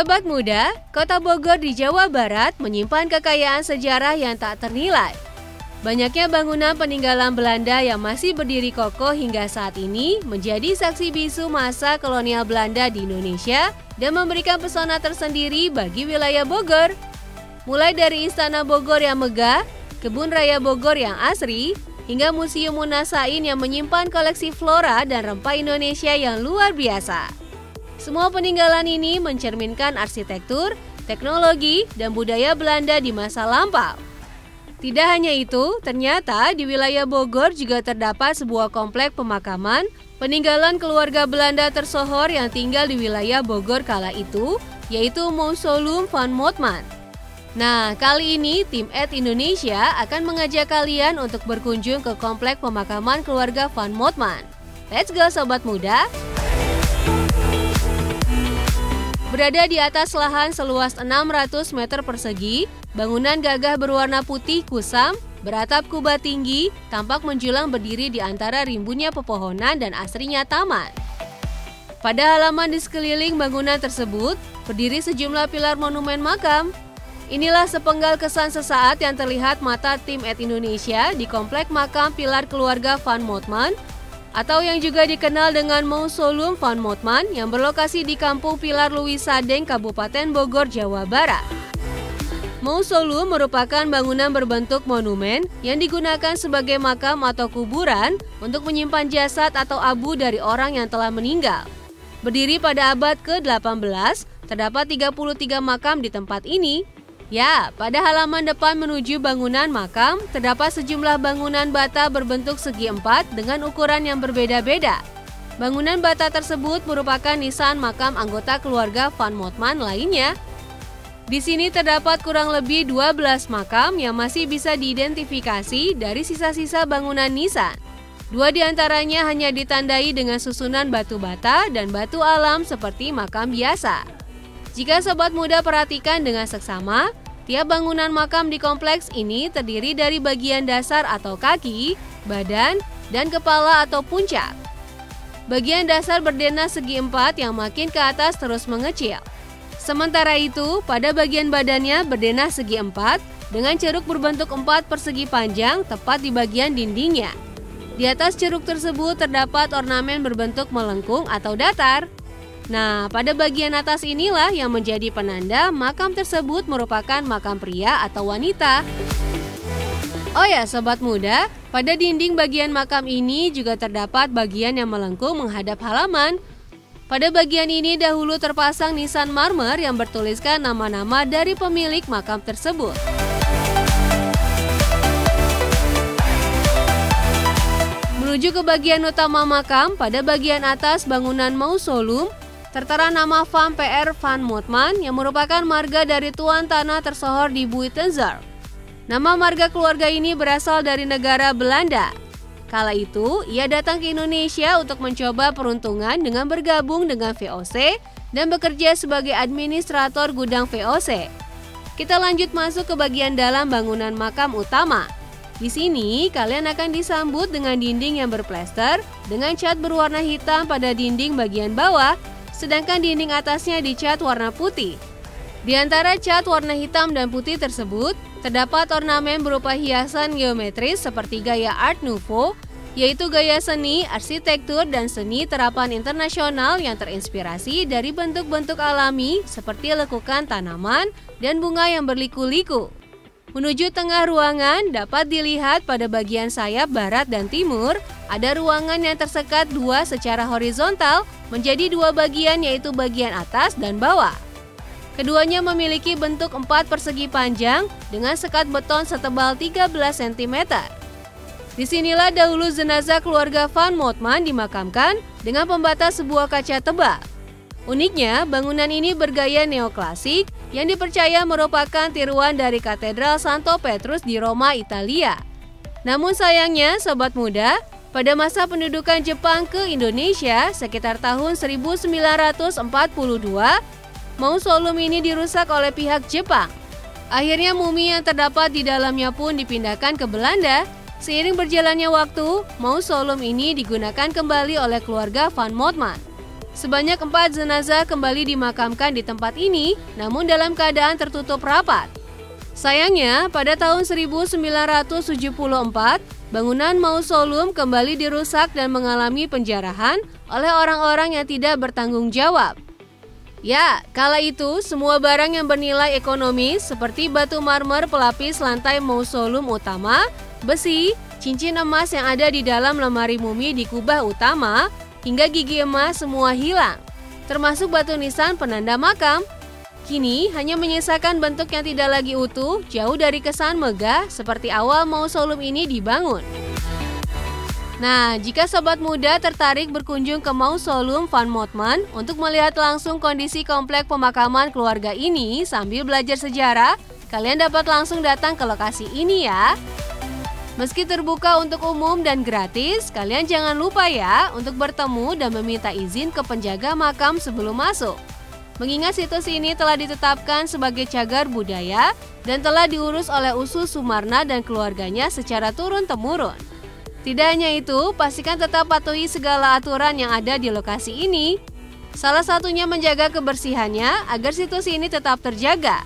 Sobat muda, Kota Bogor di Jawa Barat menyimpan kekayaan sejarah yang tak ternilai. Banyaknya bangunan peninggalan Belanda yang masih berdiri kokoh hingga saat ini menjadi saksi bisu masa kolonial Belanda di Indonesia dan memberikan pesona tersendiri bagi wilayah Bogor. Mulai dari Istana Bogor yang megah, Kebun Raya Bogor yang asri, hingga Museum Munasain yang menyimpan koleksi flora dan rempah Indonesia yang luar biasa. Semua peninggalan ini mencerminkan arsitektur, teknologi, dan budaya Belanda di masa lampau. Tidak hanya itu, ternyata di wilayah Bogor juga terdapat sebuah komplek pemakaman peninggalan keluarga Belanda tersohor yang tinggal di wilayah Bogor kala itu, yaitu Mausoleum van Mottmann. Nah, kali ini tim Indonesia akan mengajak kalian untuk berkunjung ke komplek pemakaman keluarga van Mottmann. Let's go sobat muda! Berada di atas lahan seluas 600 meter persegi, bangunan gagah berwarna putih kusam, beratap kubah tinggi, tampak menjulang berdiri di antara rimbunnya pepohonan dan asrinya taman. Pada halaman di sekeliling bangunan tersebut, berdiri sejumlah pilar monumen makam. Inilah sepenggal kesan sesaat yang terlihat mata tim Indonesia di komplek makam pilar keluarga van Mottmann, atau yang juga dikenal dengan Mausoleum van Mottmann yang berlokasi di Kampung Pilar Louis Sadeng, Kabupaten Bogor, Jawa Barat. Mausoleum merupakan bangunan berbentuk monumen yang digunakan sebagai makam atau kuburan untuk menyimpan jasad atau abu dari orang yang telah meninggal. Berdiri pada abad ke-18, terdapat 33 makam di tempat ini. Ya, pada halaman depan menuju bangunan makam, terdapat sejumlah bangunan bata berbentuk segi empat dengan ukuran yang berbeda-beda. Bangunan bata tersebut merupakan nisan makam anggota keluarga van Mottmann lainnya. Di sini terdapat kurang lebih 12 makam yang masih bisa diidentifikasi dari sisa-sisa bangunan nisan. 2 diantaranya hanya ditandai dengan susunan batu bata dan batu alam seperti makam biasa. Jika sobat muda perhatikan dengan seksama, tiap bangunan makam di kompleks ini terdiri dari bagian dasar atau kaki, badan, dan kepala atau puncak. Bagian dasar berdenah segi empat yang makin ke atas terus mengecil. Sementara itu, pada bagian badannya berdenah segi empat dengan ceruk berbentuk 4 persegi panjang tepat di bagian dindingnya. Di atas ceruk tersebut terdapat ornamen berbentuk melengkung atau datar. Nah, pada bagian atas inilah yang menjadi penanda makam tersebut merupakan makam pria atau wanita. Oh ya, sobat muda, pada dinding bagian makam ini juga terdapat bagian yang melengkung menghadap halaman. Pada bagian ini dahulu terpasang nisan marmer yang bertuliskan nama-nama dari pemilik makam tersebut. Menuju ke bagian utama makam, pada bagian atas bangunan mausoleum, tertera nama Van P.R. van Mottmann yang merupakan marga dari tuan tanah tersohor di Buitenzorg. Nama marga keluarga ini berasal dari negara Belanda. Kala itu, ia datang ke Indonesia untuk mencoba peruntungan dengan bergabung dengan VOC dan bekerja sebagai administrator gudang VOC. Kita lanjut masuk ke bagian dalam bangunan makam utama. Di sini, kalian akan disambut dengan dinding yang berplester dengan cat berwarna hitam pada dinding bagian bawah, sedangkan dinding atasnya dicat warna putih. Di antara cat warna hitam dan putih tersebut, terdapat ornamen berupa hiasan geometris seperti gaya Art Nouveau, yaitu gaya seni, arsitektur, dan seni terapan internasional yang terinspirasi dari bentuk-bentuk alami seperti lekukan tanaman dan bunga yang berliku-liku. Menuju tengah ruangan, dapat dilihat pada bagian sayap barat dan timur, ada ruangan yang tersekat 2 secara horizontal menjadi 2 bagian, yaitu bagian atas dan bawah. Keduanya memiliki bentuk 4 persegi panjang dengan sekat beton setebal 13 cm. Disinilah dahulu jenazah keluarga van Mottmann dimakamkan dengan pembatas sebuah kaca tebal. Uniknya, bangunan ini bergaya neoklasik yang dipercaya merupakan tiruan dari Katedral Santo Petrus di Roma, Italia. Namun sayangnya, sobat muda, pada masa pendudukan Jepang ke Indonesia sekitar tahun 1942, mausoleum ini dirusak oleh pihak Jepang. Akhirnya mumi yang terdapat di dalamnya pun dipindahkan ke Belanda. Seiring berjalannya waktu, mausoleum ini digunakan kembali oleh keluarga van Mottmann. Sebanyak 4 jenazah kembali dimakamkan di tempat ini, namun dalam keadaan tertutup rapat. Sayangnya, pada tahun 1974, bangunan mausoleum kembali dirusak dan mengalami penjarahan oleh orang-orang yang tidak bertanggung jawab. Ya, kala itu semua barang yang bernilai ekonomis seperti batu marmer pelapis lantai mausoleum utama, besi, cincin emas yang ada di dalam lemari mumi di kubah utama, hingga gigi emas semua hilang, termasuk batu nisan penanda makam. Kini hanya menyisakan bentuk yang tidak lagi utuh, jauh dari kesan megah seperti awal mausoleum ini dibangun. Nah, jika sobat muda tertarik berkunjung ke Mausoleum Van Mottman untuk melihat langsung kondisi komplek pemakaman keluarga ini sambil belajar sejarah, kalian dapat langsung datang ke lokasi ini ya. Meski terbuka untuk umum dan gratis, kalian jangan lupa ya untuk bertemu dan meminta izin ke penjaga makam sebelum masuk. Mengingat situs ini telah ditetapkan sebagai cagar budaya dan telah diurus oleh Usu Sumarna dan keluarganya secara turun-temurun. Tidak hanya itu, pastikan tetap patuhi segala aturan yang ada di lokasi ini. Salah satunya menjaga kebersihannya agar situs ini tetap terjaga.